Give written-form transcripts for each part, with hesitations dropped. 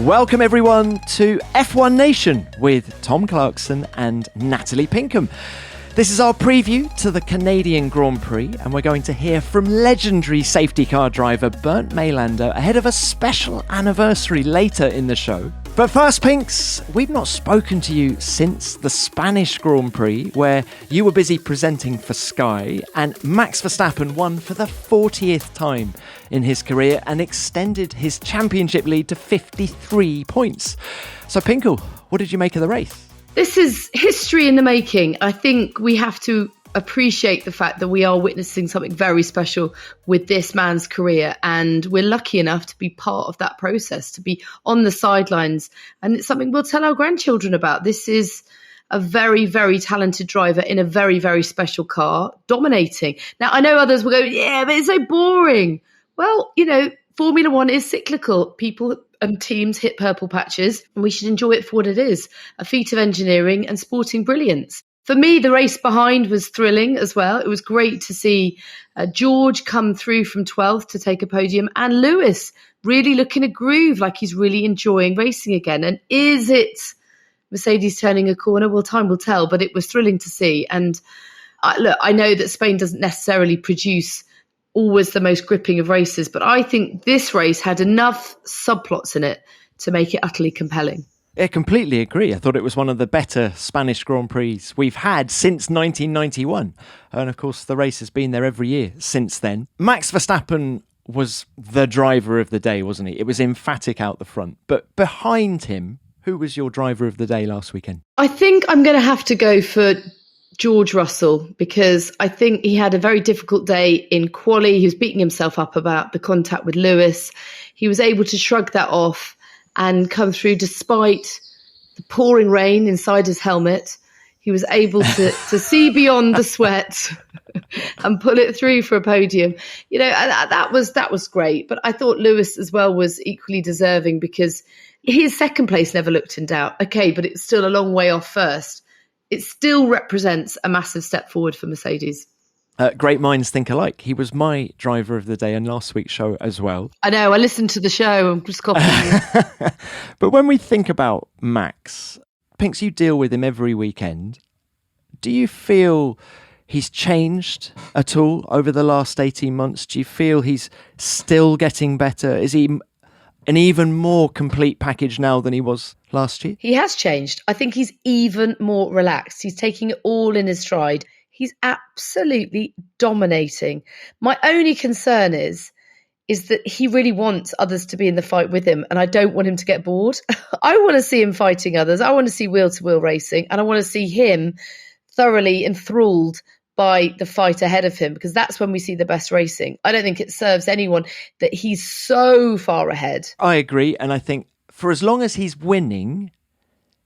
Welcome everyone to F1 Nation with Tom Clarkson and Natalie Pinkham. This is our preview to the Canadian Grand Prix, and we're going to hear from legendary safety car driver Bernd Mayländer ahead of a special anniversary later in the show. But first, Pinks, we've not spoken to you since the Spanish Grand Prix, where you were busy presenting for Sky, and Max Verstappen won for the 40th time in his career and extended his championship lead to 53 points. So, Pinkle, what did you make of the race? This is history in the making. I think we have to appreciate the fact that we are witnessing something very special with this man's career, and we're lucky enough to be part of that process, to be on the sidelines, and it's something we'll tell our grandchildren about. This is a very, very talented driver in a very, very special car, dominating. Now, I know others will go, yeah, but it's so boring. Well, you know, Formula One is cyclical. People and teams hit purple patches, and we should enjoy it for what it is, a feat of engineering and sporting brilliance. For me, the race behind was thrilling as well. It was great to see George come through from 12th to take a podium, and Lewis really looking a groove, like he's really enjoying racing again. And is it Mercedes turning a corner? Well, time will tell, but it was thrilling to see. And look, I know that Spain doesn't necessarily produce always the most gripping of races, but I think this race had enough subplots in it to make it utterly compelling. I completely agree. I thought it was one of the better Spanish Grand Prix we've had since 1991. And of course, the race has been there every year since then. Max Verstappen was the driver of the day, wasn't he? It was emphatic out the front. But behind him, who was your driver of the day last weekend? I think I'm going to have to go for George Russell, because I think he had a very difficult day in quali. He was beating himself up about the contact with Lewis. He was able to shrug that off and come through despite the pouring rain inside his helmet. He was able to see beyond the sweat and pull it through for a podium. You know, and that was great. But I thought Lewis as well was equally deserving, because his second place never looked in doubt. Okay, but it's still a long way off first. It still represents a massive step forward for Mercedes. Great minds think alike. He was my driver of the day in last week's show as well. I know, I listened to the show. I'm just copying you. But when we think about Max, Pinks, you deal with him every weekend. Do you feel he's changed at all over the last 18 months? Do you feel he's still getting better? Is he an even more complete package now than he was last year? He has changed. I think he's even more relaxed. He's taking it all in his stride. He's absolutely dominating. My only concern is that he really wants others to be in the fight with him, and I don't want him to get bored. I want to see him fighting others. I want to see wheel-to-wheel racing, and I want to see him thoroughly enthralled by the fight ahead of him, because that's when we see the best racing. I don't think it serves anyone that he's so far ahead. I agree, and I think for as long as he's winning,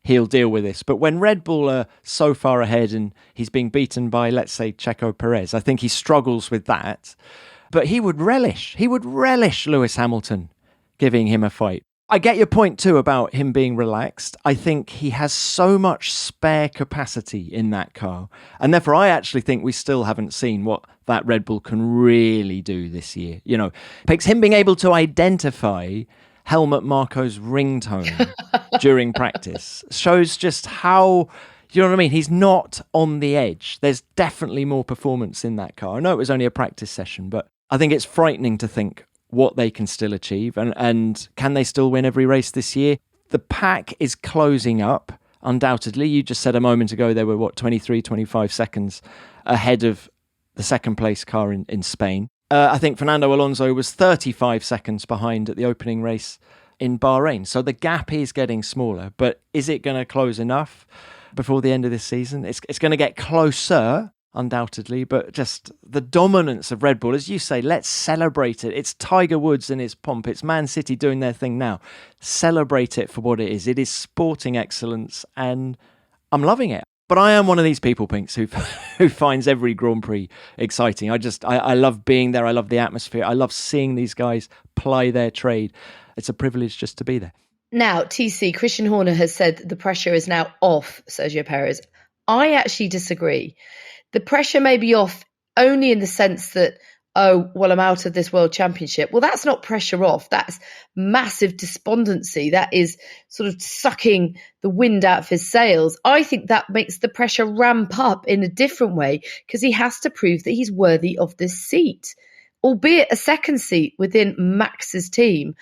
he'll deal with this. But when Red Bull are so far ahead and he's being beaten by, let's say, Checo Perez, I think he struggles with that. But he would relish Lewis Hamilton giving him a fight. I get your point too about him being relaxed. I think he has so much spare capacity in that car. And therefore, I actually think we still haven't seen what that Red Bull can really do this year. You know, takes him being able to identify Helmut Marko's ringtone during practice shows just how, you know what I mean? He's not on the edge. There's definitely more performance in that car. I know it was only a practice session, but I think it's frightening to think what they can still achieve, and can they still win every race this year? The pack is closing up, undoubtedly. You just said a moment ago they were, 23, 25 seconds ahead of the second place car in Spain. I think Fernando Alonso was 35 seconds behind at the opening race in Bahrain. So the gap is getting smaller, but is it going to close enough before the end of this season? It's going to get closer, undoubtedly, but just the dominance of Red Bull, as you say, let's celebrate it. It's Tiger Woods and his pomp. It's Man City doing their thing now. Celebrate it for what it is. It is sporting excellence, and I'm loving it. But I am one of these people, Pinks, who finds every Grand Prix exciting. I love being there. I love the atmosphere. I love seeing these guys ply their trade. It's a privilege just to be there. Now, TC, Christian Horner has said the pressure is now off Sergio Perez. I actually disagree. The pressure may be off only in the sense that oh, well, I'm out of this world championship. Well, that's not pressure off. That's massive despondency. That is sort of sucking the wind out of his sails. I think that makes the pressure ramp up in a different way because he has to prove that he's worthy of this seat, albeit a second seat within Max's team.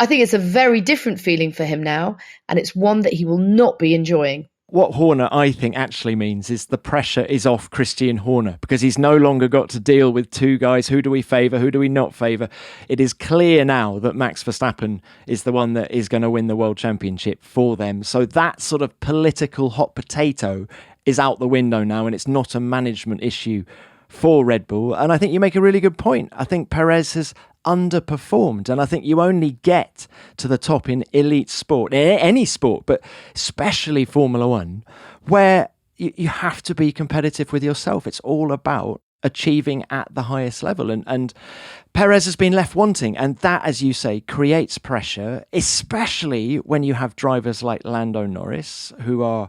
I think it's a very different feeling for him now, and it's one that he will not be enjoying. What Horner, I think, actually means is the pressure is off Christian Horner because he's no longer got to deal with two guys. Who do we favour? Who do we not favour? It is clear now that Max Verstappen is the one that is going to win the World Championship for them. So that sort of political hot potato is out the window now, and it's not a management issue for Red Bull. And I think you make a really good point. I think Perez has underperformed, and I think you only get to the top in elite sport, any sport, but especially Formula One, where you have to be competitive with yourself. It's all about achieving at the highest level, and Perez has been left wanting, and that, as you say, creates pressure, especially when you have drivers like Lando Norris who are,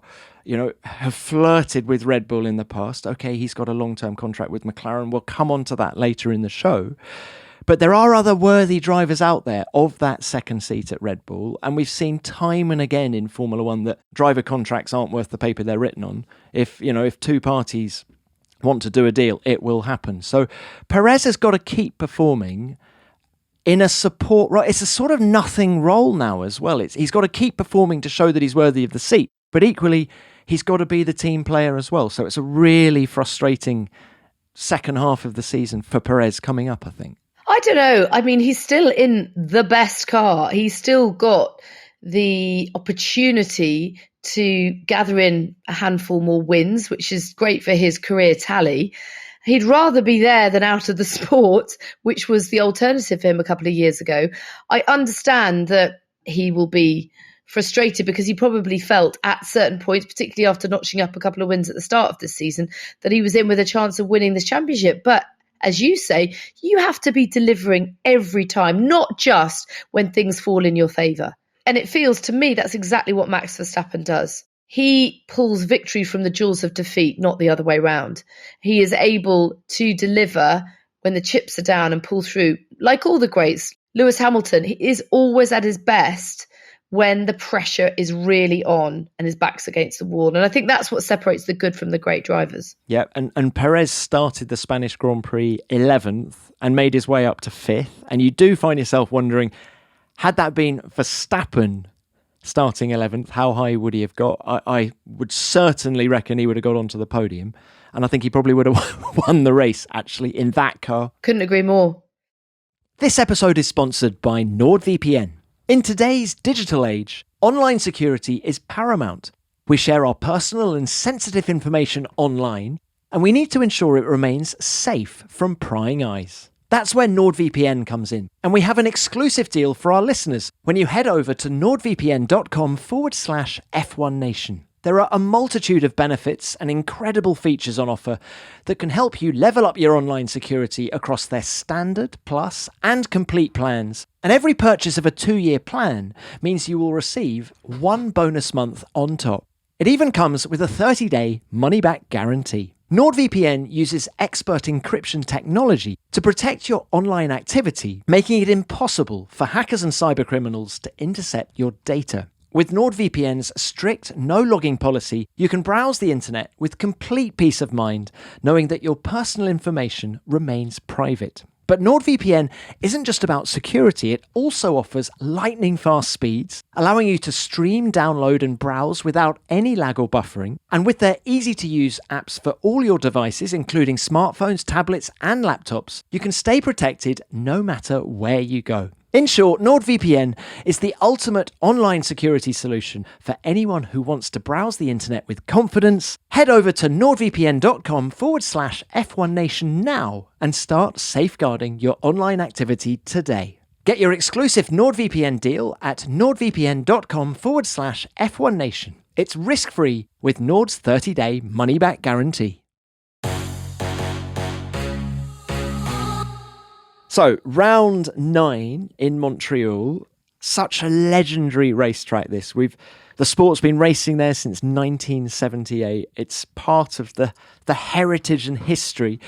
have flirted with Red Bull in the past. Okay, he's got a long-term contract with McLaren. We'll come on to that later in the show. But there are other worthy drivers out there of that second seat at Red Bull. And we've seen time and again in Formula One that driver contracts aren't worth the paper they're written on. If two parties want to do a deal, it will happen. So Perez has got to keep performing in a support role. It's a sort of nothing role now as well. He's got to keep performing to show that he's worthy of the seat. But equally, he's got to be the team player as well. So it's a really frustrating second half of the season for Perez coming up, I think. I don't know. I mean, he's still in the best car. He's still got the opportunity to gather in a handful more wins, which is great for his career tally. He'd rather be there than out of the sport, which was the alternative for him a couple of years ago. I understand that he will be frustrated because he probably felt at certain points, particularly after notching up a couple of wins at the start of this season, that he was in with a chance of winning this championship. But as you say, you have to be delivering every time, not just when things fall in your favour. And it feels to me that's exactly what Max Verstappen does. He pulls victory from the jaws of defeat, not the other way round. He is able to deliver when the chips are down and pull through. Like all the greats, Lewis Hamilton, he is always at his best when the pressure is really on and his back's against the wall. And I think that's what separates the good from the great drivers. Yeah, and Perez started the Spanish Grand Prix 11th and made his way up to 5th. And you do find yourself wondering, had that been Verstappen starting 11th, how high would he have got? I would certainly reckon he would have got onto the podium. And I think he probably would have won the race, actually, in that car. Couldn't agree more. This episode is sponsored by NordVPN. In today's digital age, online security is paramount. We share our personal and sensitive information online, and we need to ensure it remains safe from prying eyes. That's where NordVPN comes in, and we have an exclusive deal for our listeners when you head over to nordvpn.com/F1Nation. There are a multitude of benefits and incredible features on offer that can help you level up your online security across their standard, plus, and complete plans. And every purchase of a 2-year plan means you will receive 1 bonus month on top. It even comes with a 30-day money-back guarantee. NordVPN uses expert encryption technology to protect your online activity, making it impossible for hackers and cybercriminals to intercept your data. With NordVPN's strict no-logging policy, you can browse the internet with complete peace of mind, knowing that your personal information remains private. But NordVPN isn't just about security, it also offers lightning-fast speeds, allowing you to stream, download and browse without any lag or buffering. And with their easy-to-use apps for all your devices, including smartphones, tablets and laptops, you can stay protected no matter where you go. In short, NordVPN is the ultimate online security solution for anyone who wants to browse the internet with confidence. Head over to nordvpn.com/F1Nation now and start safeguarding your online activity today. Get your exclusive NordVPN deal at nordvpn.com/F1Nation. It's risk-free with Nord's 30-day money-back guarantee. So, round 9 in Montreal, such a legendary racetrack this. The sport's been racing there since 1978. It's part of the heritage and history.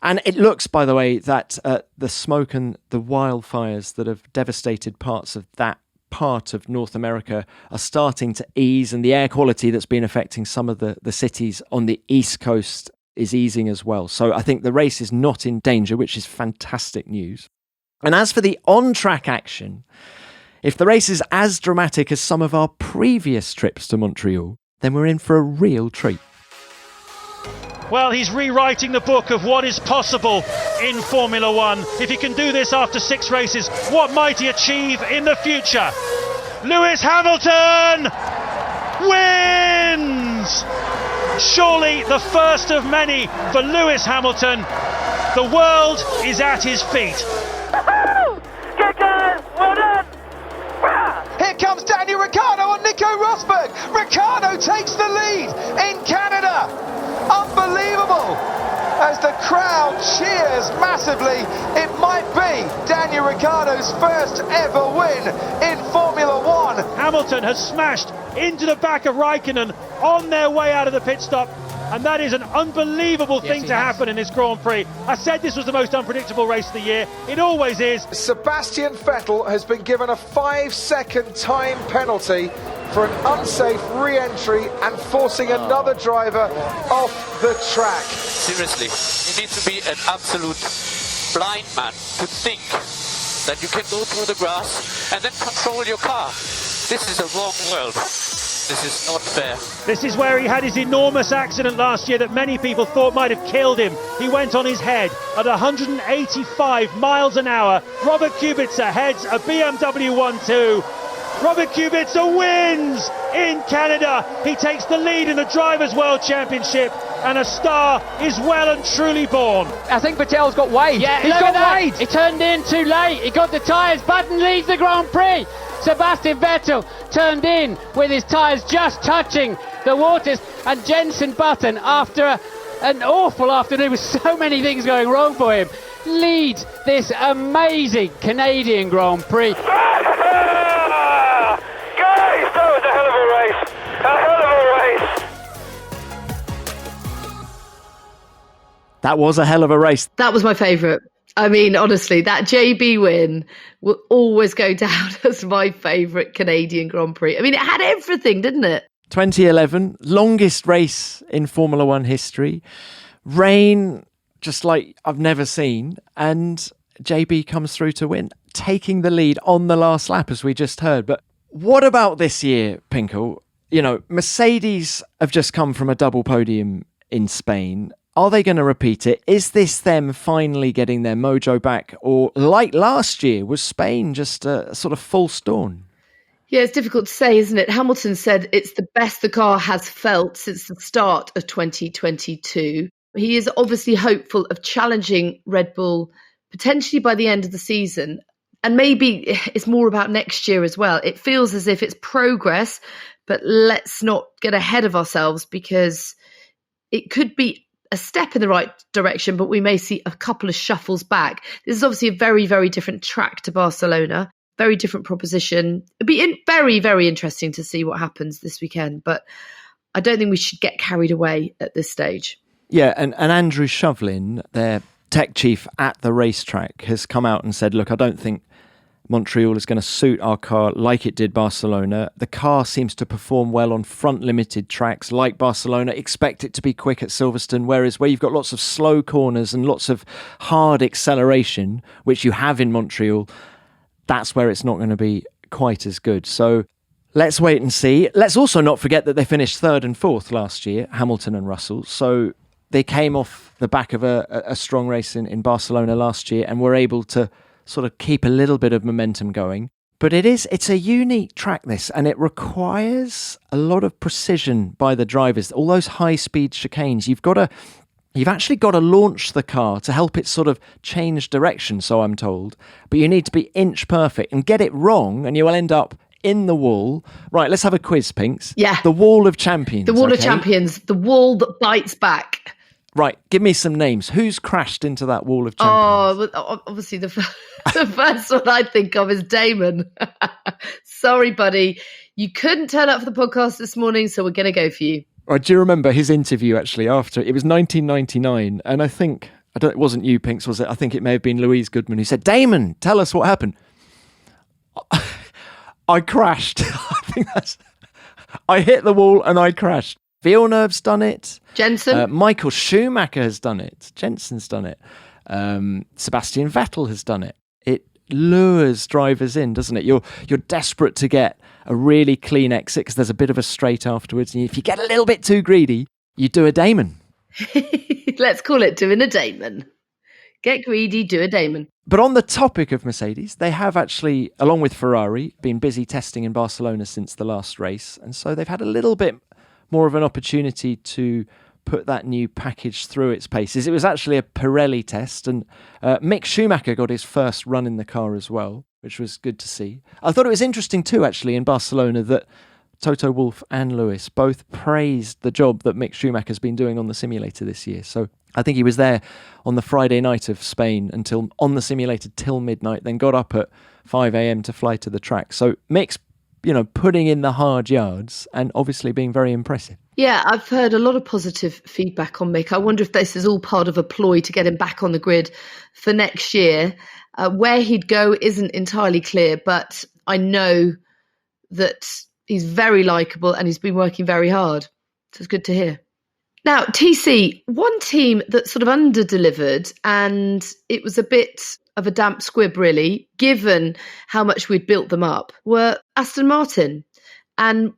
And it looks, by the way, that the smoke and the wildfires that have devastated parts of that part of North America are starting to ease, and the air quality that's been affecting some of the cities on the East Coast is easing as well. So I think the race is not in danger, which is fantastic news. And as for the on-track action, if the race is as dramatic as some of our previous trips to Montreal, then we're in for a real treat. Well, he's rewriting the book of what is possible in Formula One. If he can do this after 6 races, what might he achieve in the future? Lewis Hamilton wins! Surely the first of many for Lewis Hamilton. The world is at his feet. Get going! Well done! Here comes Daniel Ricciardo on Nico Rosberg. Ricciardo takes the lead in Canada. Unbelievable! As the crowd cheers massively, it might be Daniel Ricciardo's first ever win in Formula One. Hamilton has smashed into the back of Raikkonen on their way out of the pit stop. And that is an unbelievable thing to happen in this Grand Prix. I said this was the most unpredictable race of the year. It always is. Sebastian Vettel has been given a 5-second time penalty for an unsafe re-entry and forcing another driver off the track. Seriously, you need to be an absolute blind man to think that you can go through the grass and then control your car. This is a wrong world. This is not fair. This is where he had his enormous accident last year that many people thought might have killed him. He went on his head at 185 miles an hour. Robert Kubica heads a BMW 1-2. Robert Kubica wins in Canada. He takes the lead in the Drivers' World Championship, and a star is well and truly born. I think Vettel's got Wade. Yeah, he's got Wade. He turned in too late. He got the tyres. Button leads the Grand Prix. Sebastian Vettel turned in with his tyres just touching the waters, and Jenson Button, after an awful afternoon with so many things going wrong for him, leads this amazing Canadian Grand Prix. Guys, that was a hell of a race. A hell of a race. That was a hell of a race. That was my favourite. I mean, honestly, that JB win will always go down as my favourite Canadian Grand Prix. I mean, it had everything, didn't it? 2011, longest race in Formula One history. Rain, just like I've never seen. And JB comes through to win, taking the lead on the last lap, as we just heard. But what about this year, Pinkle? You know, Mercedes have just come from a double podium in Spain. Are they going to repeat it? Is this them finally getting their mojo back? Or like last year, was Spain just a sort of false dawn? Yeah, it's difficult to say, isn't it? Hamilton said it's the best the car has felt since the start of 2022. He is obviously hopeful of challenging Red Bull potentially by the end of the season. And maybe it's more about next year as well. It feels as if it's progress, but let's not get ahead of ourselves, because it could be a step in the right direction, but we may see a couple of shuffles back. This is obviously a very, very different track to Barcelona, very different proposition. It'd be very, very interesting to see what happens this weekend, but I don't think we should get carried away at this stage. Yeah, and Andrew Shovlin, their tech chief at the racetrack, has come out and said, look, I don't think Montreal is going to suit our car like it did Barcelona. The car seems to perform well on front limited tracks like Barcelona. Expect it to be quick at Silverstone, whereas where you've got lots of slow corners and lots of hard acceleration, which you have in Montreal, that's where it's not going to be quite as good. So let's wait and see. Let's also not forget that they finished 3rd and 4th last year, Hamilton and Russell. So they came off the back of a strong race in Barcelona last year and were able to sort of keep a little bit of momentum going. But it's a unique track, this, and it requires a lot of precision by the drivers. All those high-speed chicanes, you've actually got to launch the car to help it sort of change direction, so I'm told. But you need to be inch perfect, and get it wrong, and you will end up in the wall. Right, let's have a quiz, Pinks. Yeah. The Wall of Champions. The Wall of Champions, the wall that bites back. Right, give me some names. Who's crashed into that Wall of Champions? Oh, obviously the first one I think of is Damon. Sorry, buddy. You couldn't turn up for the podcast this morning, so we're going to go for you. Right, do you remember his interview actually after? It was 1999, and I think it wasn't you, Pinks, was it? I think it may have been Louise Goodman who said, Damon, tell us what happened. I crashed. I hit the wall and I crashed. Villeneuve's done it. Jensen. Michael Schumacher has done it. Jensen's done it. Sebastian Vettel has done it. It lures drivers in, doesn't it? You're desperate to get a really clean exit because there's a bit of a straight afterwards. And if you get a little bit too greedy, you do a Damon. Let's call it doing a Damon. Get greedy, do a Damon. But on the topic of Mercedes, they have actually, along with Ferrari, been busy testing in Barcelona since the last race. And so they've had a little bit more of an opportunity to put that new package through its paces. It was actually a Pirelli test, and Mick Schumacher got his first run in the car as well, which was good to see. I thought it was interesting too, actually, in Barcelona that Toto Wolff and Lewis both praised the job that Mick Schumacher's been doing on the simulator this year. So I think he was there on the Friday night of Spain until on the simulator till midnight, then got up at 5 a.m. to fly to the track. So Mick's, putting in the hard yards and obviously being very impressive. Yeah, I've heard a lot of positive feedback on Mick. I wonder if this is all part of a ploy to get him back on the grid for next year. Where he'd go isn't entirely clear, but I know that he's very likeable and he's been working very hard. So it's good to hear. Now, TC, one team that sort of under-delivered, and it was a bit of a damp squib, really, given how much we'd built them up, were Aston Martin. And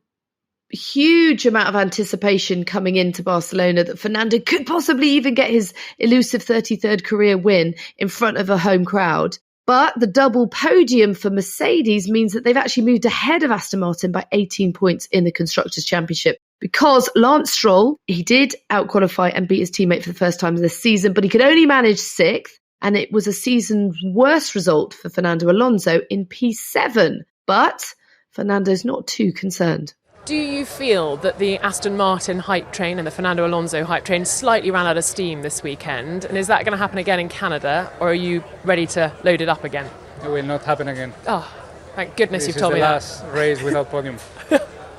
huge amount of anticipation coming into Barcelona that Fernando could possibly even get his elusive 33rd career win in front of a home crowd. But the double podium for Mercedes means that they've actually moved ahead of Aston Martin by 18 points in the Constructors' Championship. Because Lance Stroll, he did outqualify and beat his teammate for the first time this season, but he could only manage 6th. And it was a season's worst result for Fernando Alonso in P7. But Fernando's not too concerned. Do you feel that the Aston Martin hype train and the Fernando Alonso hype train slightly ran out of steam this weekend? And is that going to happen again in Canada, or are you ready to load it up again? It will not happen again. Oh, thank goodness you've told me that. This is the last race without podium.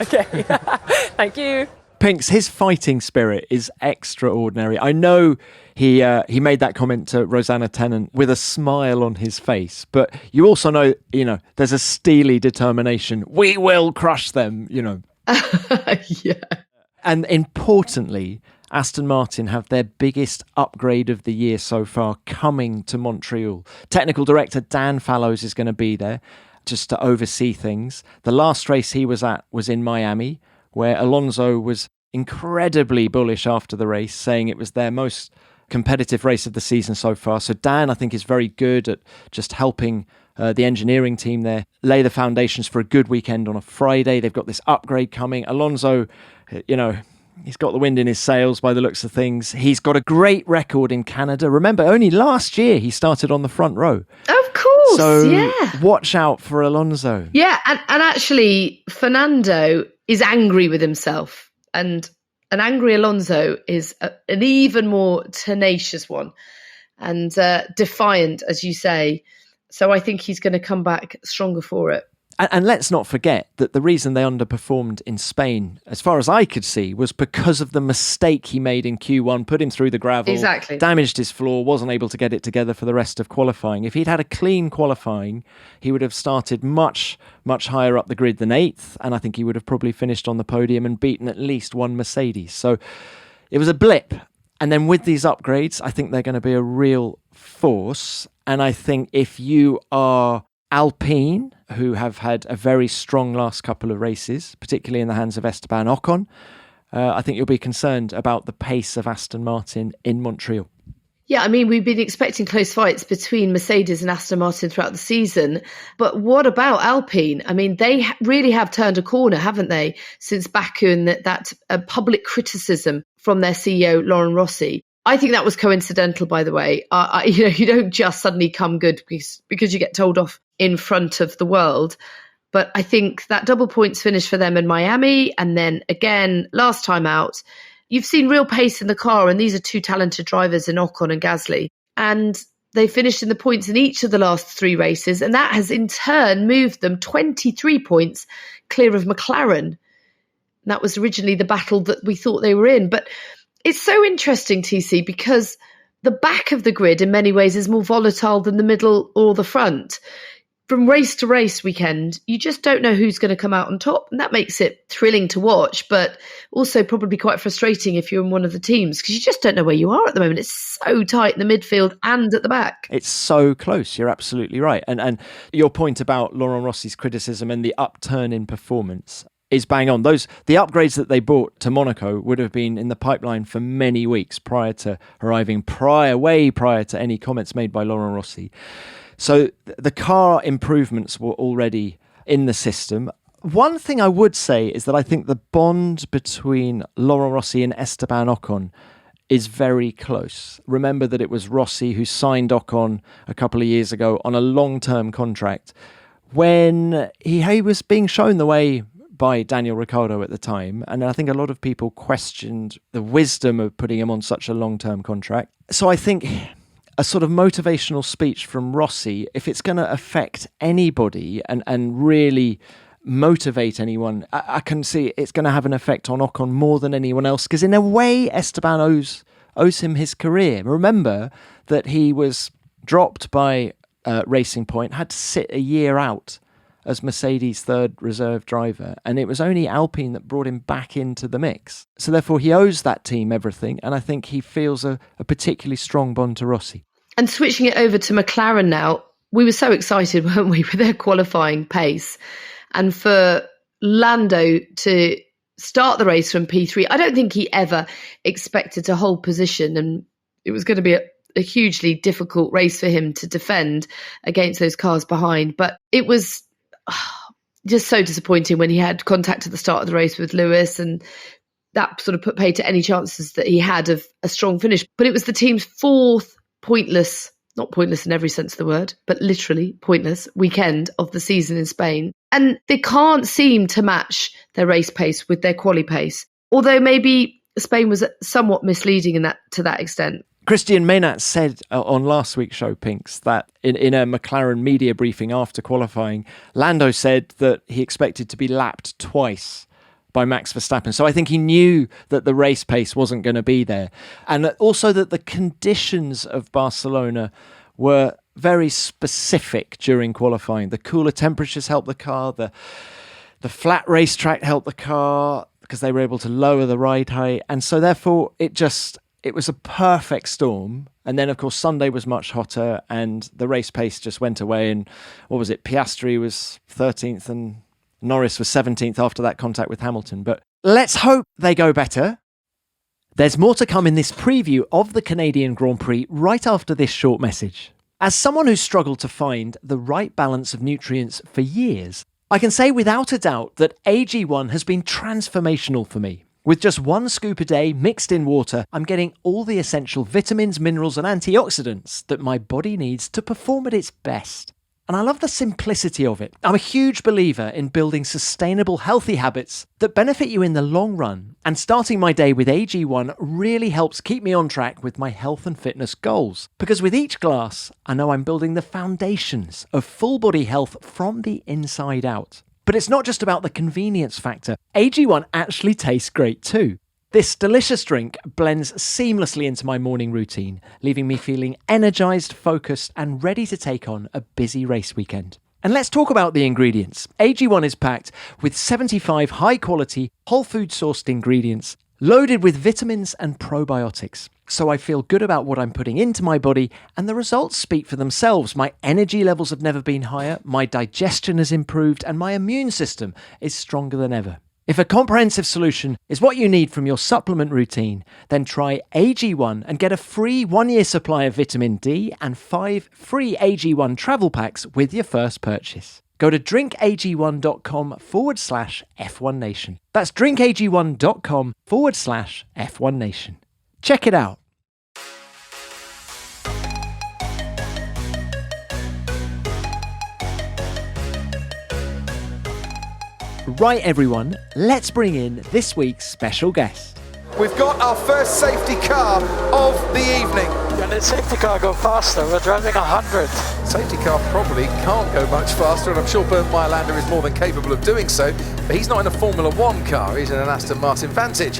Okay, thank you. Pinks, his fighting spirit is extraordinary. I know he made that comment to Rosanna Tennant with a smile on his face, but you also know, there's a steely determination. We will crush them, Yeah. And importantly, Aston Martin have their biggest upgrade of the year so far coming to Montreal. Technical director Dan Fallows is going to be there just to oversee things. The last race he was at was in Miami, where Alonso was incredibly bullish after the race, saying it was their most competitive race of the season so far. So Dan, I think, is very good at just helping the engineering team there lay the foundations for a good weekend on a Friday. They've got this upgrade coming. Alonso, he's got the wind in his sails by the looks of things. He's got a great record in Canada. Remember, only last year he started on the front row. Of course, so yeah. Watch out for Alonso. Yeah, and actually, Fernando is angry with himself. And an angry Alonso is an even more tenacious one and defiant, as you say. So I think he's going to come back stronger for it. And let's not forget that the reason they underperformed in Spain, as far as I could see, was because of the mistake he made in Q1, put him through the gravel, exactly. Damaged his floor, wasn't able to get it together for the rest of qualifying. If he'd had a clean qualifying, he would have started much, much higher up the grid than 8th, and I think he would have probably finished on the podium and beaten at least one Mercedes. So it was a blip. And then with these upgrades, I think they're going to be a real force. And I think if you are Alpine, who have had a very strong last couple of races, particularly in the hands of Esteban Ocon, I think you'll be concerned about the pace of Aston Martin in Montreal. Yeah, I mean, we've been expecting close fights between Mercedes and Aston Martin throughout the season. But what about Alpine? I mean, they really have turned a corner, haven't they, since Baku and that public criticism from their CEO, Lauren Rossi. I think that was coincidental, by the way. You don't just suddenly come good because you get told off in front of the world. But I think that double points finish for them in Miami, and then again, last time out, you've seen real pace in the car, and these are two talented drivers in Ocon and Gasly. And they finished in the points in each of the last 3 races, and that has in turn moved them 23 points clear of McLaren. And that was originally the battle that we thought they were in. But it's so interesting, TC, because the back of the grid in many ways is more volatile than the middle or the front. From race to race weekend, you just don't know who's going to come out on top. And that makes it thrilling to watch, but also probably quite frustrating if you're in one of the teams, because you just don't know where you are at the moment. It's so tight in the midfield and at the back. It's so close. You're absolutely right. And your point about Laurent Rossi's criticism and the upturn in performance is bang on. The upgrades that they brought to Monaco would have been in the pipeline for many weeks prior to arriving, way prior to any comments made by Laurent Rossi. So the car improvements were already in the system. One thing I would say is that I think the bond between Laurent Rossi and Esteban Ocon is very close. Remember that it was Rossi who signed Ocon a couple of years ago on a long-term contract when he was being shown the way by Daniel Ricciardo at the time. And I think a lot of people questioned the wisdom of putting him on such a long-term contract. So I think a sort of motivational speech from Rossi, if it's going to affect anybody and really motivate anyone, I can see it's going to have an effect on Ocon more than anyone else, because in a way Esteban owes him his career. Remember that he was dropped by Racing Point, had to sit a year out as Mercedes' third reserve driver, and it was only Alpine that brought him back into the mix. So therefore he owes that team everything, and I think he feels a particularly strong bond to Rossi. And switching it over to McLaren now, we were so excited, weren't we, with their qualifying pace. And for Lando to start the race from P3, I don't think he ever expected to hold position, and it was going to be a hugely difficult race for him to defend against those cars behind. But it was just so disappointing when he had contact at the start of the race with Lewis, and that sort of put pay to any chances that he had of a strong finish. But it was the team's fourth pointless, not pointless in every sense of the word, but literally pointless weekend of the season in Spain. And they can't seem to match their race pace with their quali pace, although maybe Spain was somewhat misleading to that extent. Christian Meynat said on last week's show, Pinks, that in a McLaren media briefing after qualifying, Lando said that he expected to be lapped twice by Max Verstappen. So I think he knew that the race pace wasn't going to be there. And also that the conditions of Barcelona were very specific during qualifying. The cooler temperatures helped the car, the flat racetrack helped the car because they were able to lower the ride height. And so therefore it was a perfect storm. And then, of course, Sunday was much hotter and the race pace just went away. And what was it? Piastri was 13th and Norris was 17th after that contact with Hamilton. But let's hope they go better. There's more to come in this preview of the Canadian Grand Prix right after this short message. As someone who's struggled to find the right balance of nutrients for years, I can say without a doubt that AG1 has been transformational for me. With just one scoop a day mixed in water, I'm getting all the essential vitamins, minerals and antioxidants that my body needs to perform at its best. And I love the simplicity of it. I'm a huge believer in building sustainable, healthy habits that benefit you in the long run. And starting my day with AG1 really helps keep me on track with my health and fitness goals. Because with each glass, I know I'm building the foundations of full body health from the inside out. But it's not just about the convenience factor. AG1 actually tastes great too. This delicious drink blends seamlessly into my morning routine, leaving me feeling energized, focused, and ready to take on a busy race weekend. And let's talk about the ingredients. AG1 is packed with 75 high-quality, whole food-sourced ingredients, loaded with vitamins and probiotics. So I feel good about what I'm putting into my body, and the results speak for themselves. My energy levels have never been higher, my digestion has improved, and my immune system is stronger than ever. If a comprehensive solution is what you need from your supplement routine, then try AG1 and get a free 1-year supply of vitamin D and 5 free AG1 travel packs with your first purchase. Go to drinkag1.com/F1 Nation. That's drinkag1.com/F1 Nation. Check it out. Right, everyone, let's bring in this week's special guest. We've got our first safety car of the evening. Can the safety car go faster? We're driving 100. Safety car probably can't go much faster, and I'm sure Bernd Mayländer is more than capable of doing so, but he's not in a Formula One car, he's in an Aston Martin Vantage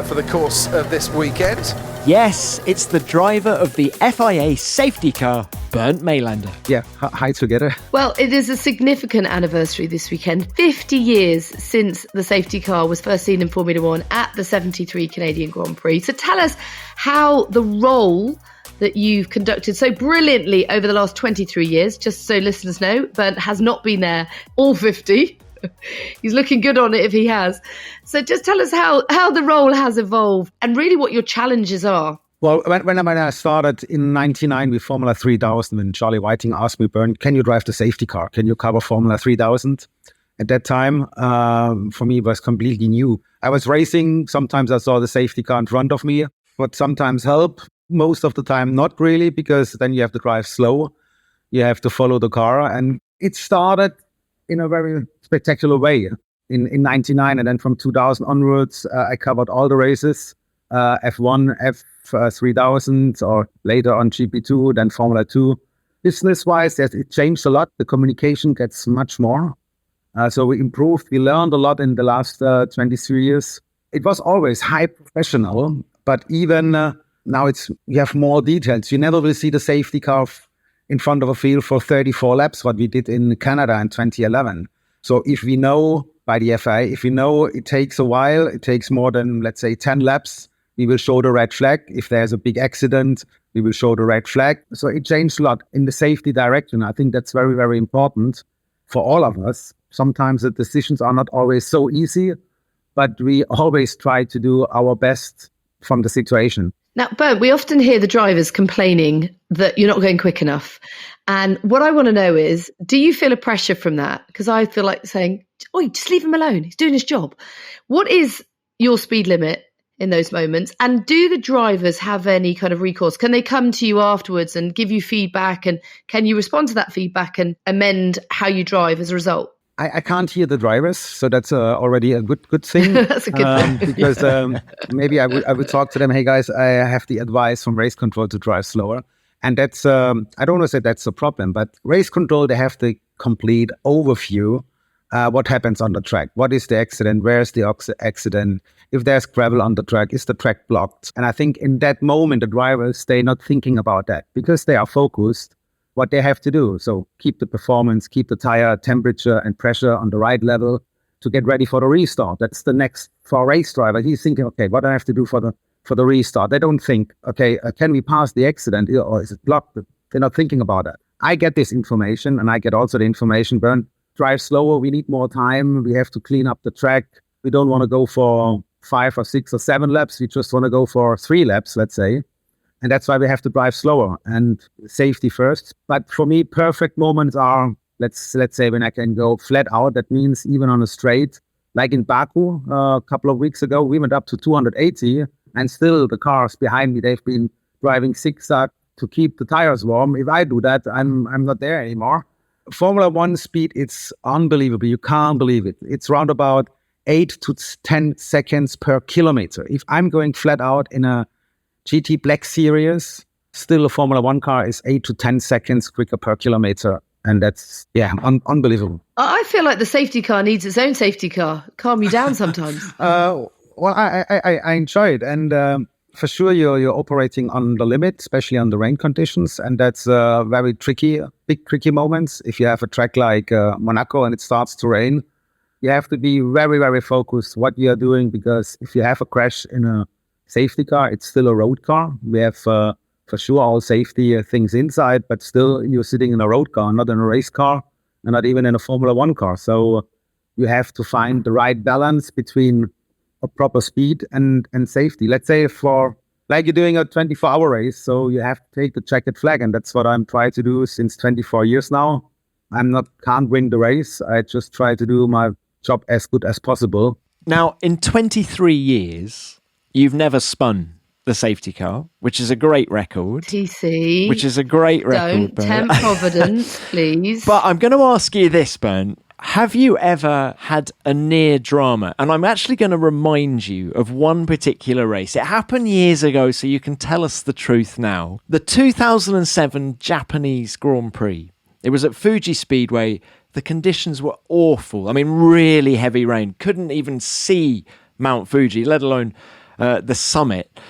for the course of this weekend. Yes, it's the driver of the FIA Safety Car, Bernd Mayländer. Yeah, hi together. Well, it is a significant anniversary this weekend. 50 years since the safety car was first seen in Formula One at the 73 Canadian Grand Prix. So tell us how the role that you've conducted so brilliantly over the last 23 years, just so listeners know, Bernd has not been there all 50. He's looking good on it if he has. So just tell us how the role has evolved and really what your challenges are. Well, when I started in 99 with Formula 3000, when Charlie Whiting asked me, Bernd, can you drive the safety car? Can you cover Formula 3000? At that time, for me, it was completely new. I was racing. Sometimes I saw the safety car in front of me, but sometimes help. Most of the time, not really, because then you have to drive slow. You have to follow the car. And it started in a very spectacular way in 99. And then from 2000 onwards, I covered all the races, F1, F3000, or later on GP2, then Formula 2. Business-wise, it changed a lot. The communication gets much more. So we improved. We learned a lot in the last 23 years. It was always high professional, but even now you have more details. You never will see the safety car in front of a field for 34 laps, what we did in Canada in 2011. So if we know by the FIA, if we know it takes a while, it takes more than, let's say, 10 laps, we will show the red flag. If there's a big accident, we will show the red flag. So it changed a lot in the safety direction. I think that's very, very important for all of us. Sometimes the decisions are not always so easy, but we always try to do our best from the situation. Now, Bernd, we often hear the drivers complaining that you're not going quick enough. And what I want to know is, do you feel a pressure from that? Because I feel like saying, "Oi, just leave him alone. He's doing his job." What is your speed limit in those moments? And do the drivers have any kind of recourse? Can they come to you afterwards and give you feedback? And can you respond to that feedback and amend how you drive as a result? I can't hear the drivers, so that's already a good thing. That's a good thing. Because maybe I would talk to them. Hey guys, I have the advice from race control to drive slower, and that's I don't want to say that's a problem, but race control, they have the complete overview. What happens on the track? What is the accident? Where is the accident? If there's gravel on the track, is the track blocked? And I think in that moment, the drivers, they're not thinking about that because they are focused what they have to do. So keep the performance, keep the tire temperature and pressure on the right level to get ready for the restart. That's the next for a race driver. He's thinking, okay, what do I have to do for the restart? They don't think, okay, can we pass the accident or is it blocked? They're not thinking about that. I get this information and I get also the information, Bernd, drive slower. We need more time. We have to clean up the track. We don't want to go for 5 or 6 or 7 laps. We just want to go for 3 laps, let's say. And that's why we have to drive slower and safety first. But for me, perfect moments are, let's say, when I can go flat out. That means even on a straight, like in Baku a couple of weeks ago, we went up to 280 and still the cars behind me, they've been driving zigzag to keep the tires warm. If I do that, I'm not there anymore. Formula One speed, it's unbelievable. You can't believe it. It's around about 8 to 10 seconds per kilometer. If I'm going flat out in a GT Black Series, still a Formula One car is 8 to 10 seconds quicker per kilometer. And that's, unbelievable. I feel like the safety car needs its own safety car. Calm you down sometimes. Well, I enjoy it. And for sure, you're operating on the limit, especially on the rain conditions. And that's very tricky, big tricky moments. If you have a track like Monaco and it starts to rain, you have to be very, very focused what you are doing, because if you have a crash in a safety car, it's still a road car. We have for sure all safety things inside, but still you're sitting in a road car, not in a race car, and not even in a Formula One car. So you have to find the right balance between a proper speed and safety. Let's say like you're doing a 24-hour race, so you have to take the checkered flag, and that's what I'm trying to do since 24 years now. Can't win the race. I just try to do my job as good as possible. Now, in 23 years, you've never spun the safety car, which is a great record. TC. Which is a great record. Don't tempt Providence, please. But I'm going to ask you this, Bernd. Have you ever had a near drama? And I'm actually going to remind you of one particular race. It happened years ago, so you can tell us the truth now. The 2007 Japanese Grand Prix. It was at Fuji Speedway. The conditions were awful. I mean, really heavy rain. Couldn't even see Mount Fuji, let alone the summit.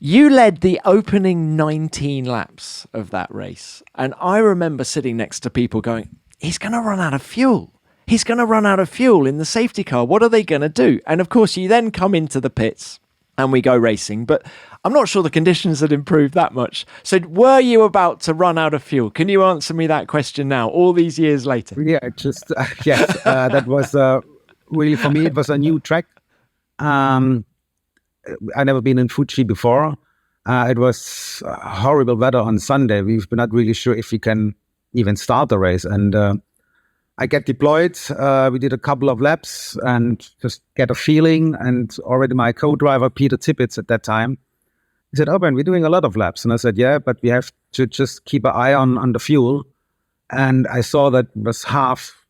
You led the opening 19 laps of that race. And I remember sitting next to people going, he's going to run out of fuel. He's going to run out of fuel in the safety car. What are they going to do? And of course, you then come into the pits and we go racing. But I'm not sure the conditions had improved that much. So were you about to run out of fuel? Can you answer me that question now, all these years later? Yeah, that was really, for me, it was a new track. I've never been in Fuji before. It was horrible weather on Sunday. We've been not really sure if we can even start the race. And I get deployed. We did a couple of laps and just get a feeling. And already my co-driver, Peter Tippett, at that time, he said, "Oh, Ben, we're doing a lot of laps." And I said, "Yeah, but we have to just keep an eye on the fuel." And I saw that it was half.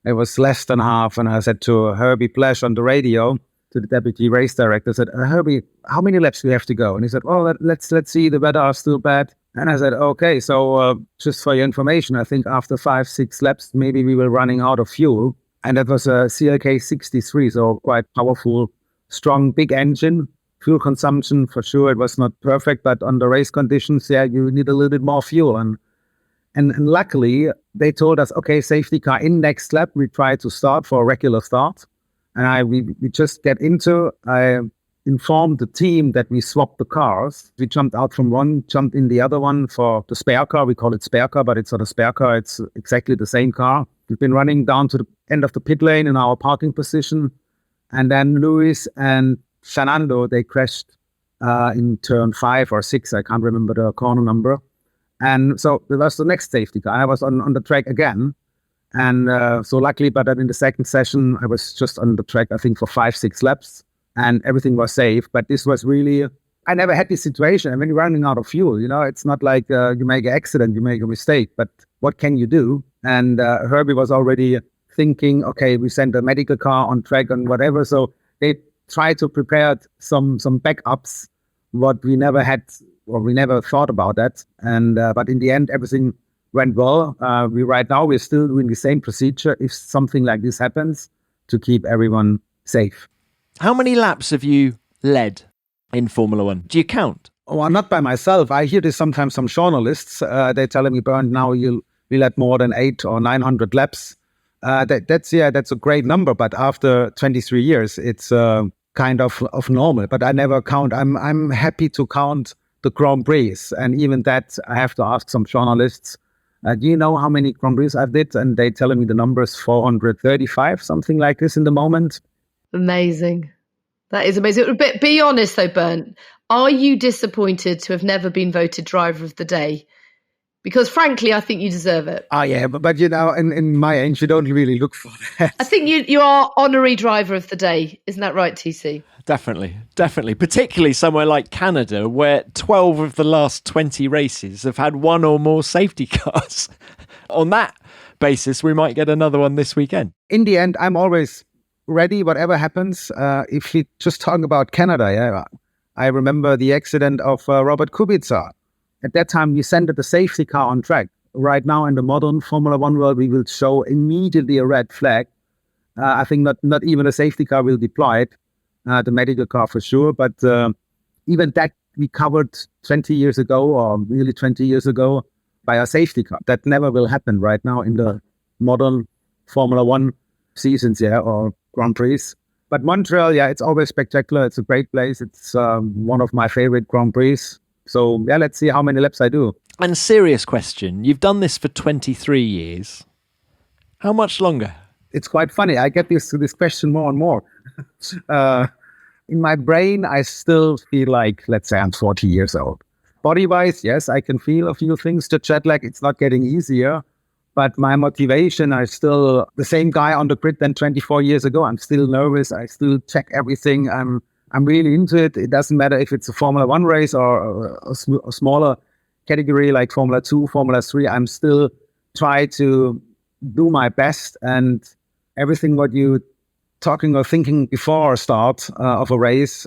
It was less than half. And I said to Herbie Plesh on the radio, to the deputy race director, I said, "Herbie, how many laps do we have to go?" And he said, "Well, let's see. The weather is still bad." And I said, "Okay, so just for your information, I think after 5-6 laps, maybe we were running out of fuel." And that was a CLK 63, so quite powerful, strong, big engine. Fuel consumption, for sure, it was not perfect, but on the race conditions, yeah, you need a little bit more fuel. And luckily, they told us, okay, safety car in next lap, we try to start for a regular start. And we just get into, I informed the team that we swapped the cars. We jumped out from one, jumped in the other one for the spare car. We call it spare car, but it's not a spare car. It's exactly the same car. We've been running down to the end of the pit lane in our parking position. And then Luis and Fernando, they crashed in turn 5 or 6. I can't remember the corner number. And so it was the next safety car. I was on the track again. And so luckily, but then in the second session, I was just on the track, I think, for 5-6 laps. And everything was safe. But this was really, I never had this situation. And when you're running out of fuel, it's not like you make an accident, you make a mistake. But what can you do? And Herbie was already thinking, okay, we sent a medical car on track and whatever. So they try to prepare some backups, what we never had, or we never thought about that. And but in the end, everything went well. We're still doing the same procedure if something like this happens, to keep everyone safe. How many laps have you led in Formula One? Do you count? Oh, not by myself. I hear this sometimes from journalists. They're telling me, "Bernd, now you led more than 800 or 900 laps." That's a great number. But after 23 years, it's kind of normal. But I never count. I'm happy to count the Grand Prix, and even that I have to ask some journalists. Do you know how many Grand Prix I've did? And they telling me the number is 435, something like this in the moment. Amazing. That is amazing. But be honest though, Bernd, are you disappointed to have never been voted driver of the day? Because frankly, I think you deserve it. Oh yeah, but in my age, you don't really look for that. I think you are honorary driver of the day. Isn't that right, TC? Definitely. Particularly somewhere like Canada, where 12 of the last 20 races have had one or more safety cars. On that basis, we might get another one this weekend. In the end, I'm always ready, whatever happens. If we just talk about Canada, I remember the accident of Robert Kubica. At that time, we sent the safety car on track. Right now, in the modern Formula One world, we will show immediately a red flag. I think not even a safety car will deploy it, the medical car for sure. But even that we covered 20 years ago, or nearly 20 years ago, by a safety car. That never will happen right now in the modern Formula One seasons, or Grand Prix. But Montreal, it's always spectacular. It's a great place. It's one of my favorite Grand Prix. So, let's see how many laps I do. And serious question. You've done this for 23 years. How much longer? It's quite funny. I get this question more and more. In my brain, I still feel like, let's say I'm 40 years old. Body-wise, yes, I can feel a few things. The jet lag, it's not getting easier. But my motivation, I'm still the same guy on the grid than 24 years ago. I'm still nervous. I still check everything. I'm really into it. It doesn't matter if it's a Formula One race or a smaller category like Formula 2, Formula 3. I'm still try to do my best, and everything what you talking or thinking before start of a race,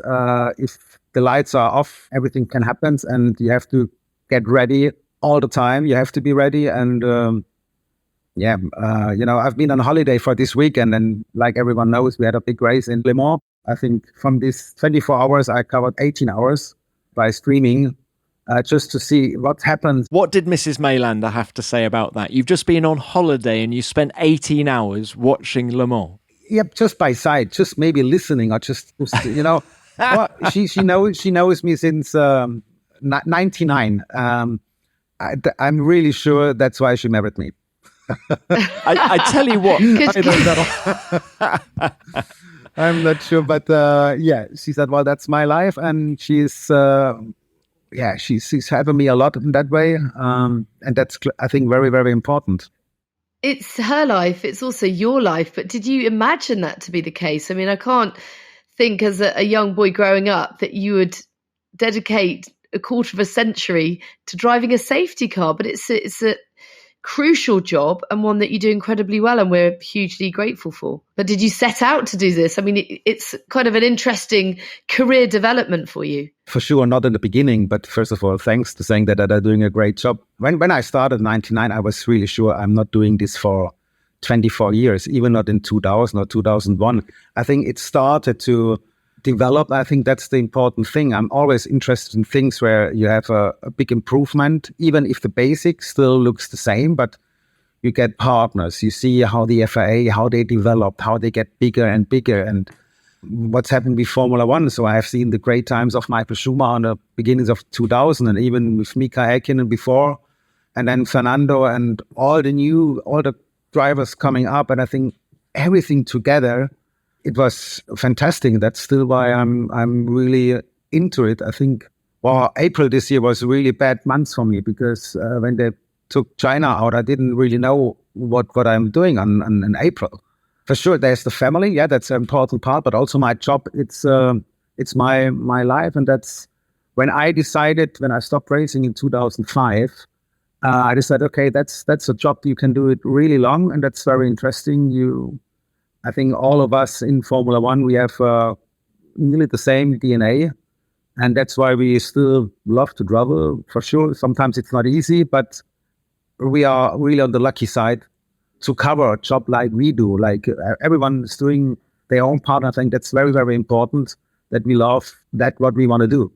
if the lights are off, everything can happen, and you have to get ready all the time. You have to be ready, and I've been on holiday for this weekend, and like everyone knows, we had a big race in Le Mans. I think from these 24 hours, I covered 18 hours. by streaming just to see what happens. What did Mrs. Mayländer have to say about that? You've just been on holiday and you spent 18 hours watching Le Mans. Yep, just by sight, just maybe listening, or just well, she knows me since 99. I'm really sure that's why she married me. I tell you what, I don't know. I'm not sure, but she said, well, that's my life, and she's helping me a lot in that way, and that's, I think, very, very important. It's her life, it's also your life, but did you imagine that to be the case? I mean, I can't think as a young boy growing up that you would dedicate a quarter of a century to driving a safety car, but it's a crucial job and one that you do incredibly well, and we're hugely grateful for. But did you set out to do this? I mean, it's kind of an interesting career development for you. For sure, not in the beginning, but first of all, thanks to saying that they're doing a great job. When I started in 99, I was really sure I'm not doing this for 24 years, even not in 2000 or 2001. I think it started to develop. I think that's the important thing. I'm always interested in things where you have a big improvement, even if the basic still looks the same, but you get partners. You see how the FIA, how they develop, how they get bigger and bigger, and what's happened with Formula One. So I have seen the great times of Michael Schumacher in the beginnings of 2000, and even with Mika Häkkinen before, and then Fernando and all the drivers coming up. And I think everything together, it was fantastic. That's still why I'm really into it. I think, April this year was a really bad month for me, because when they took China out, I didn't really know what I'm doing in April. For sure, there's the family. Yeah, that's an important part, but also my job. It's my life, and that's when I decided, when I stopped racing in 2005. I decided, okay, that's a job. You can do it really long, and that's very interesting. I think all of us in Formula One, we have nearly the same DNA, and that's why we still love to travel. For sure, sometimes it's not easy, but we are really on the lucky side to cover a job like we do. Like everyone is doing their own part. I think that's very, very important, that we love that what we want to do.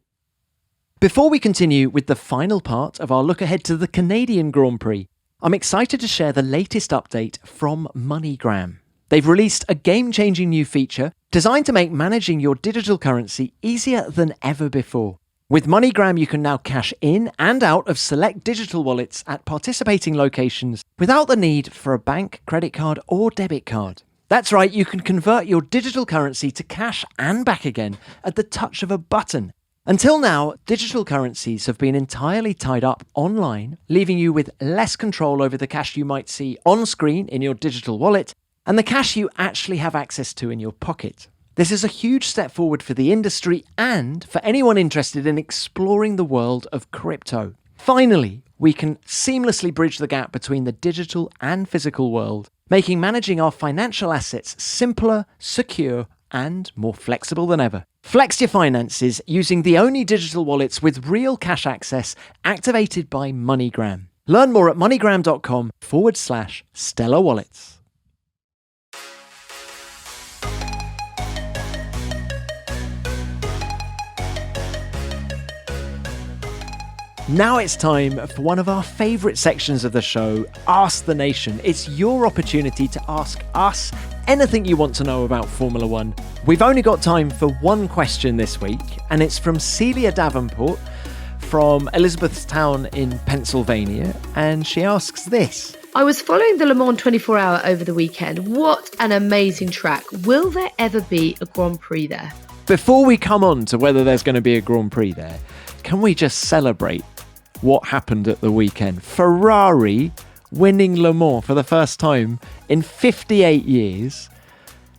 Before we continue with the final part of our look ahead to the Canadian Grand Prix, I'm excited to share the latest update from MoneyGram. They've released a game-changing new feature designed to make managing your digital currency easier than ever before. With MoneyGram, you can now cash in and out of select digital wallets at participating locations without the need for a bank, credit card, or debit card. That's right, you can convert your digital currency to cash and back again at the touch of a button. Until now, digital currencies have been entirely tied up online, leaving you with less control over the cash you might see on screen in your digital wallet and the cash you actually have access to in your pocket. This is a huge step forward for the industry and for anyone interested in exploring the world of crypto. Finally, we can seamlessly bridge the gap between the digital and physical world, making managing our financial assets simpler, secure, and more flexible than ever. Flex your finances using the only digital wallets with real cash access activated by MoneyGram. Learn more at moneygram.com/Stellar Wallets. Now it's time for one of our favourite sections of the show, Ask the Nation. It's your opportunity to ask us anything you want to know about Formula One. We've only got time for one question this week, and it's from Celia Davenport from Elizabethtown in Pennsylvania, and she asks this. I was following the Le Mans 24-hour over the weekend. What an amazing track. Will there ever be a Grand Prix there? Before we come on to whether there's going to be a Grand Prix there, can we just celebrate what happened at the weekend? Ferrari winning Le Mans for the first time in 58 years,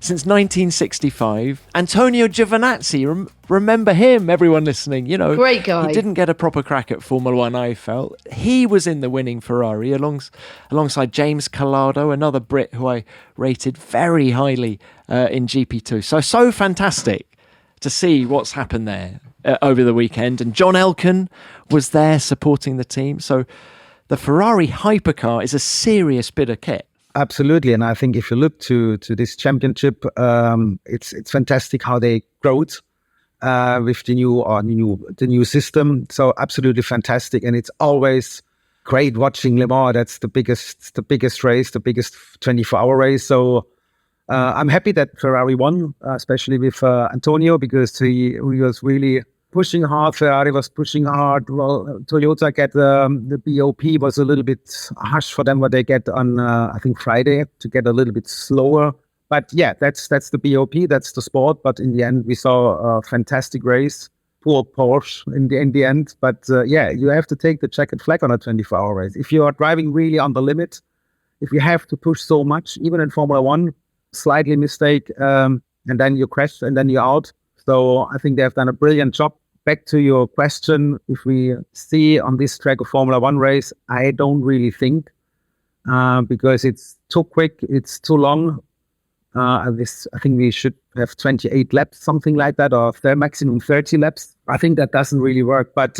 since 1965. Antonio Giovinazzi, remember him, everyone listening? You know, great guy. He didn't get a proper crack at Formula One, I felt. He was in the winning Ferrari alongside James Calado, another Brit who I rated very highly in GP2. So fantastic to see what's happened there over the weekend. And John Elkann was there supporting the team. So the Ferrari hypercar is a serious bit of kit. Absolutely. And I think if you look to this championship, it's fantastic how they grow it. with the new system. So absolutely fantastic, and it's always great watching Le Mans. That's the biggest race, the biggest 24-hour race. So I'm happy that Ferrari won, especially with Antonio, because he was really pushing hard. Ferrari was pushing hard. Well, Toyota get the BOP was a little bit harsh for them, what they get on I think Friday, to get a little bit slower. But yeah, that's the BOP, that's the sport. But in the end, we saw a fantastic race. Poor Porsche in the end. But yeah, you have to take the checkered flag on a 24-hour race. If you are driving really on the limit, if you have to push so much, even in Formula One, slightly mistake, and then you crash and then you're out. So I think they have done a brilliant job. Back to your question, if we see on this track a Formula One race, I don't really think, because it's too quick, it's too long. I think we should have 28 laps, something like that, or maximum 30 laps. I think that doesn't really work, but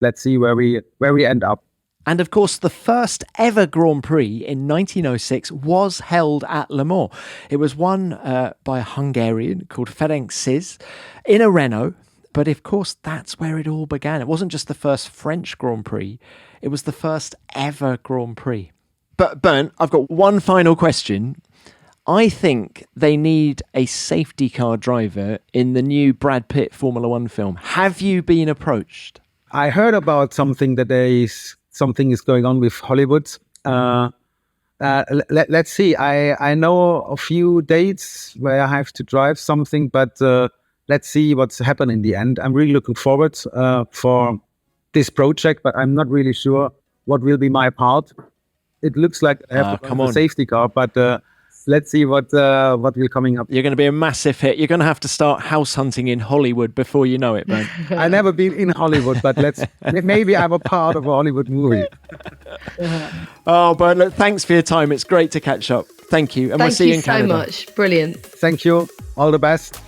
let's see where we end up. And of course, the first ever Grand Prix in 1906 was held at Le Mans. It was won by a Hungarian called Ferenc Sis in a Renault. But of course, that's where it all began. It wasn't just the first French Grand Prix. It was the first ever Grand Prix. But Bernd, I've got one final question. I think they need a safety car driver in the new Brad Pitt Formula One film. Have you been approached? I heard about something something is going on with Hollywood. Let's see. I know a few dates where I have to drive something, but let's see what's happened in the end. I'm really looking forward for this project, but I'm not really sure what will be my part. It looks like I have to come on a safety car, but let's see what will coming up. You're going to be a massive hit. You're going to have to start house hunting in Hollywood before you know it, man. I've never been in Hollywood, but maybe I'm a part of a Hollywood movie. Oh, but look, thanks for your time. It's great to catch up. Thank you. And we'll see you in Canada. Thank you so much. Brilliant. Thank you. All the best.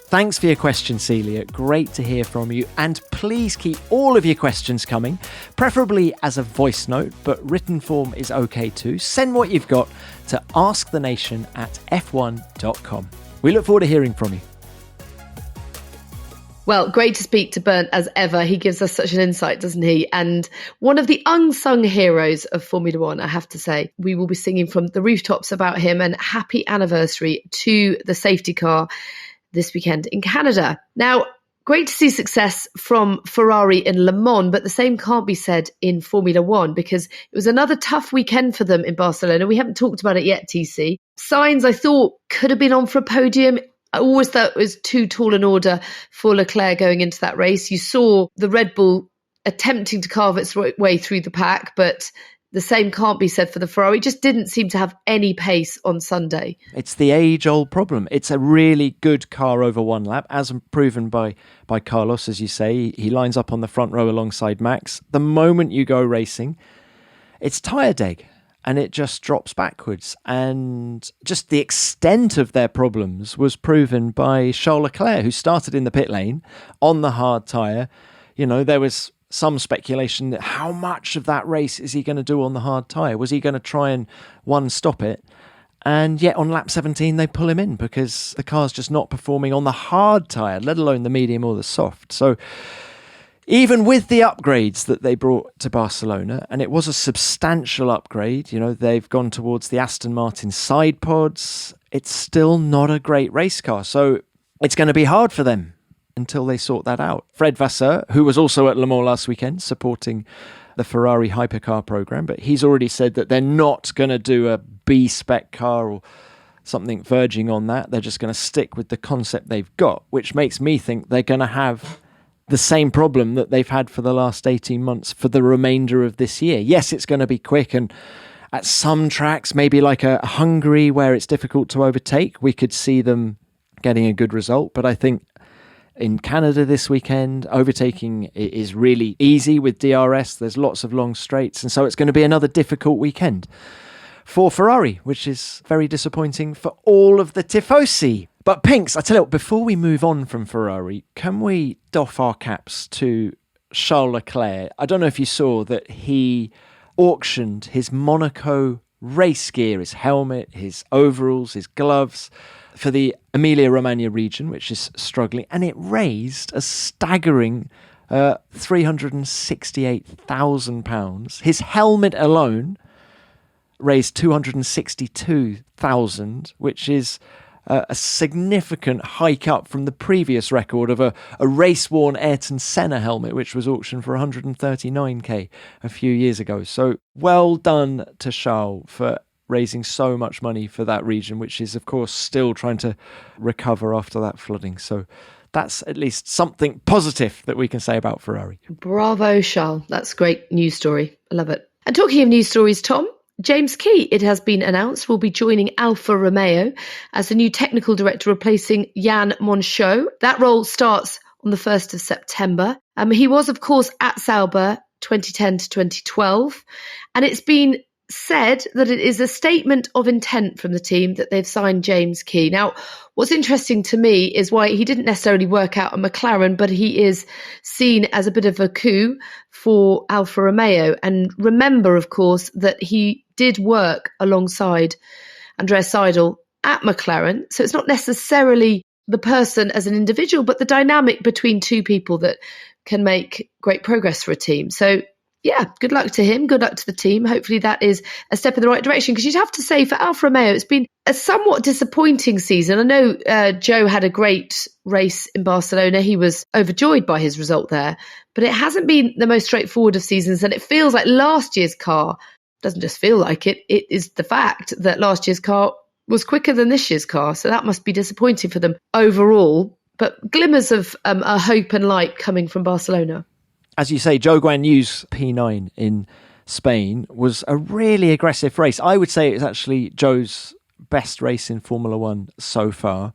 Thanks for your question, Celia. Great to hear from you. And please keep all of your questions coming, preferably as a voice note, but written form is okay too. Send what you've got to askthenation@f1.com. We look forward to hearing from you. Well, great to speak to Bernd as ever. He gives us such an insight, doesn't he? And one of the unsung heroes of Formula One, I have to say. We will be singing from the rooftops about him, and happy anniversary to the safety car this weekend in Canada. Now, great to see success from Ferrari in Le Mans, but the same can't be said in Formula One, because it was another tough weekend for them in Barcelona. We haven't talked about it yet, TC. Sainz, I thought, could have been on for a podium. I always thought it was too tall an order for Leclerc going into that race. You saw the Red Bull attempting to carve its way through the pack, but the same can't be said for the Ferrari. It just didn't seem to have any pace on Sunday. It's the age-old problem. It's a really good car over one lap, as proven by Carlos, as you say. He lines up on the front row alongside Max. The moment you go racing, it's tyre deg, and it just drops backwards. And just the extent of their problems was proven by Charles Leclerc, who started in the pit lane on the hard tyre. You know, there was some speculation that how much of that race is he going to do on the hard tyre? Was he going to try and stop it? And yet on lap 17, they pull him in because the car's just not performing on the hard tyre, let alone the medium or the soft. So even with the upgrades that they brought to Barcelona, and it was a substantial upgrade, you know, they've gone towards the Aston Martin side pods, it's still not a great race car. So it's going to be hard for them until they sort that out. Fred Vasseur, who was also at Le Mans last weekend supporting the Ferrari hypercar program, but he's already said that they're not going to do a B-spec car or something verging on that. They're just going to stick with the concept they've got, which makes me think they're going to have the same problem that they've had for the last 18 months for the remainder of this year. Yes, it's going to be quick, and at some tracks, maybe like a Hungary where it's difficult to overtake, we could see them getting a good result. But I think in Canada this weekend, overtaking is really easy with DRS. There's lots of long straights. And so it's going to be another difficult weekend for Ferrari, which is very disappointing for all of the tifosi. But Pinks, I tell you what, before we move on from Ferrari, can we doff our caps to Charles Leclerc? I don't know if you saw that he auctioned his Monaco race gear, his helmet, his overalls, his gloves, for the Emilia-Romagna region, which is struggling, and it raised a staggering £368,000. His helmet alone raised $262,000, which is a significant hike up from the previous record of a race-worn Ayrton Senna helmet, which was auctioned for $139k a few years ago. So well done to Charles for raising so much money for that region, which is, of course, still trying to recover after that flooding. So that's at least something positive that we can say about Ferrari. Bravo, Charles. That's a great news story. I love it. And talking of news stories, Tom, James Key, it has been announced, will be joining Alfa Romeo as the new technical director, replacing Jan Monchaux. That role starts on the 1st of September. He was, of course, at Sauber 2010 to 2012. And it's been said that it is a statement of intent from the team that they've signed James Key. Now, what's interesting to me is why he didn't necessarily work out at McLaren, but he is seen as a bit of a coup for Alfa Romeo. And remember, of course, that he did work alongside Andreas Seidel at McLaren. So it's not necessarily the person as an individual, but the dynamic between two people that can make great progress for a team. So yeah, good luck to him. Good luck to the team. Hopefully that is a step in the right direction, because you'd have to say for Alfa Romeo, it's been a somewhat disappointing season. I know Joe had a great race in Barcelona. He was overjoyed by his result there, but it hasn't been the most straightforward of seasons. And it feels like last year's car, doesn't just feel like it, it is the fact that last year's car was quicker than this year's car. So that must be disappointing for them overall. But glimmers of a hope and light coming from Barcelona. As you say, Zhou Guanyu's P9 in Spain was a really aggressive race. I would say it's actually Zhou's best race in Formula One so far.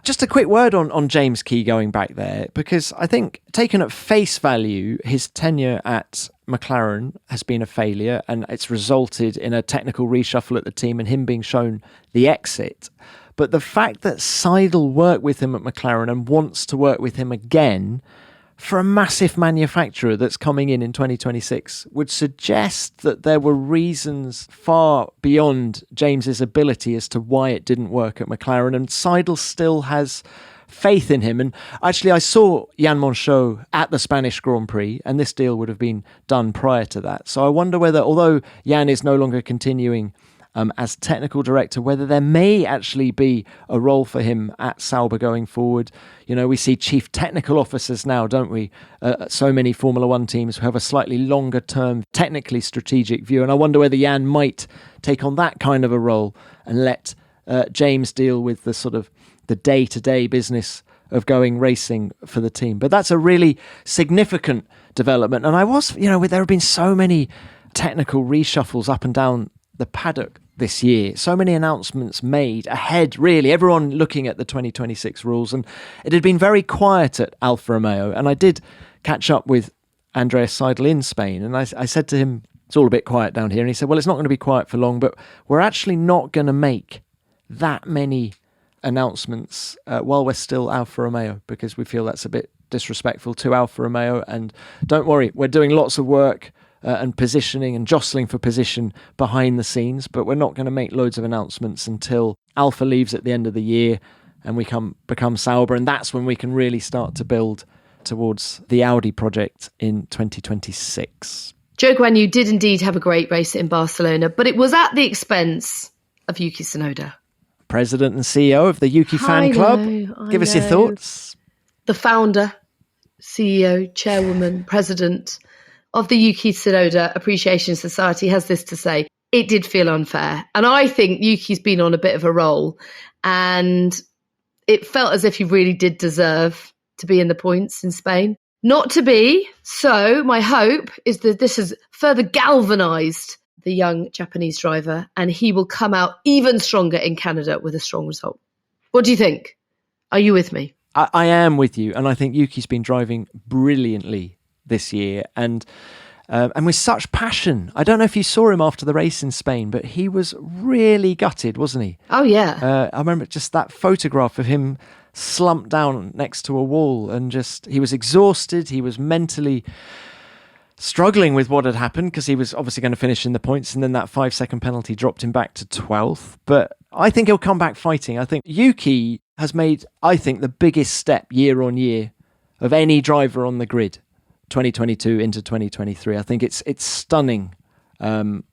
Just a quick word on James Key going back there, because I think taken at face value, his tenure at McLaren has been a failure, and it's resulted in a technical reshuffle at the team and him being shown the exit. But the fact that Seidel worked with him at McLaren and wants to work with him again for a massive manufacturer that's coming in 2026 would suggest that there were reasons far beyond James's ability as to why it didn't work at McLaren, and Seidel still has faith in him. And actually, I saw Jan Monchaux at the Spanish Grand Prix, and this deal would have been done prior to that. So I wonder whether, although Jan is no longer continuing as technical director, whether there may actually be a role for him at Sauber going forward. You know, we see chief technical officers now, don't we? So many Formula One teams who have a slightly longer term, technically strategic view. And I wonder whether Jan might take on that kind of a role and let James deal with the sort of the day-to-day business of going racing for the team. But that's a really significant development. And there have been so many technical reshuffles up and down the paddock this year, so many announcements made ahead, really, everyone looking at the 2026 rules, and it had been very quiet at Alfa Romeo. And I did catch up with Andreas Seidel in Spain, and I said to him, it's all a bit quiet down here, and he said, well, it's not going to be quiet for long, but we're actually not going to make that many announcements while we're still Alfa Romeo, because we feel that's a bit disrespectful to Alfa Romeo. And don't worry, we're doing lots of work and positioning and jostling for position behind the scenes, but we're not going to make loads of announcements until Alfa leaves at the end of the year and we become Sauber, and that's when we can really start to build towards the Audi project in 2026. Zhou Guanyu did indeed have a great race in Barcelona, but it was at the expense of Yuki Tsunoda. President and CEO of the Yuki Fan Club. Give us your thoughts. The founder, CEO, chairwoman, president of the Yuki Tsunoda Appreciation Society has this to say: it did feel unfair. And I think Yuki's been on a bit of a roll, and it felt as if he really did deserve to be in the points in Spain. Not to be. So my hope is that this has further galvanised the young Japanese driver, and he will come out even stronger in Canada with a strong result. What do you think? Are you with me? I am with you, and I think Yuki's been driving brilliantly this year, and with such passion. I don't know if you saw him after the race in Spain, but he was really gutted, wasn't he? Oh, yeah. I remember just that photograph of him slumped down next to a wall, and he was exhausted. He was mentally struggling with what had happened, because he was obviously going to finish in the points, and then that 5-second penalty dropped him back to 12th. But I think he'll come back fighting. I think Yuki has made, I think, the biggest step year on year of any driver on the grid, 2022 into 2023. I think it's stunning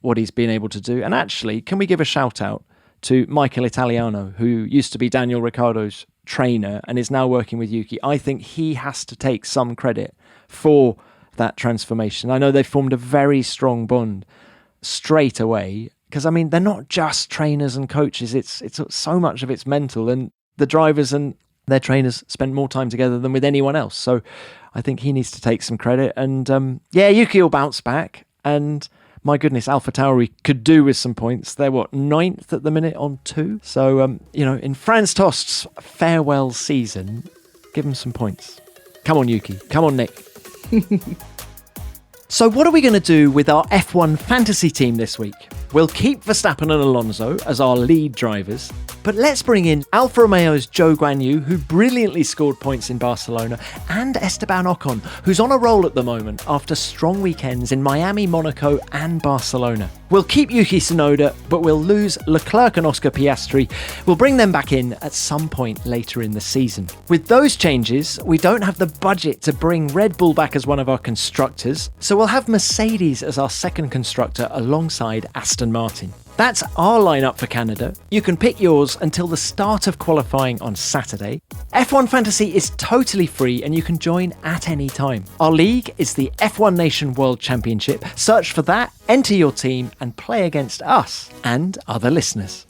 what he's been able to do. And actually, can we give a shout out to Michael Italiano, who used to be Daniel Ricciardo's trainer and is now working with Yuki? I think he has to take some credit for that transformation. I know they formed a very strong bond straight away, because I mean, they're not just trainers and coaches. It's so much of it's mental, and the drivers and their trainers spend more time together than with anyone else. So I think he needs to take some credit. And Yuki will bounce back. And my goodness, AlphaTauri could do with some points. They're 9th at the minute on 2. So, in Franz Tost's farewell season, give them some points. Come on, Yuki. Come on, Nick. So what are we going to do with our F1 fantasy team this week? We'll keep Verstappen and Alonso as our lead drivers, but let's bring in Alfa Romeo's Zhou Guanyu, who brilliantly scored points in Barcelona, and Esteban Ocon, who's on a roll at the moment after strong weekends in Miami, Monaco and Barcelona. We'll keep Yuki Tsunoda, but we'll lose Leclerc and Oscar Piastri. We'll bring them back in at some point later in the season. With those changes, we don't have the budget to bring Red Bull back as one of our constructors, so we'll have Mercedes as our second constructor alongside Aston Martin. That's our lineup for Canada. You can pick yours until the start of qualifying on Saturday. F1 Fantasy is totally free and you can join at any time. Our league is the F1 Nation World Championship. Search for that, enter your team and play against us and other listeners.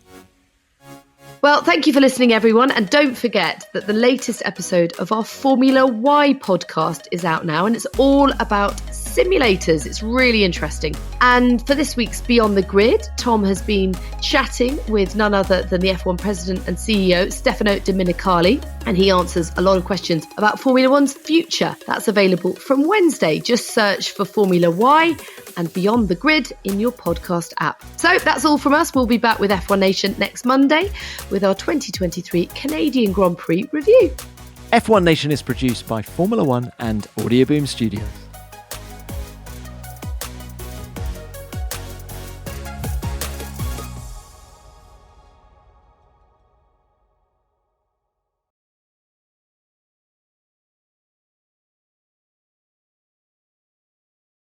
Well, thank you for listening, everyone. And don't forget that the latest episode of our Formula Y podcast is out now, and it's all about simulators. It's really interesting. And for this week's Beyond the Grid, Tom has been chatting with none other than the F1 president and CEO, Stefano Domenicali, and he answers a lot of questions about Formula One's future. That's available from Wednesday. Just search for Formula Y and Beyond the Grid in your podcast app. So that's all from us. We'll be back with F1 Nation next Monday with our 2023 Canadian Grand Prix review. F1 Nation is produced by Formula One and Audio Boom Studios.